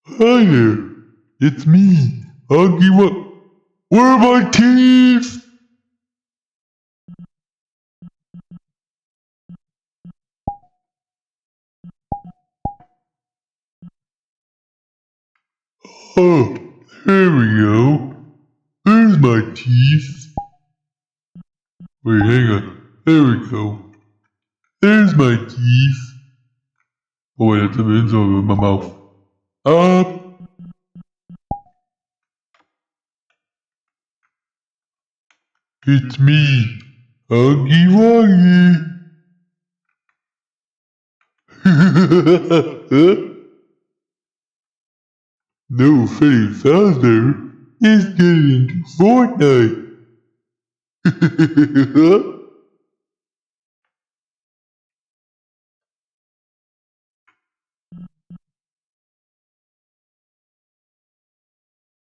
Hi there, it's me, Huggy Where are my teeth? Oh, there we go. There's my teeth. Wait, hang on. There we go. There's my teeth. Oh wait, that's the inside of my mouth. Up. It's me, Huggy Wuggy. No funny father is getting into Fortnite.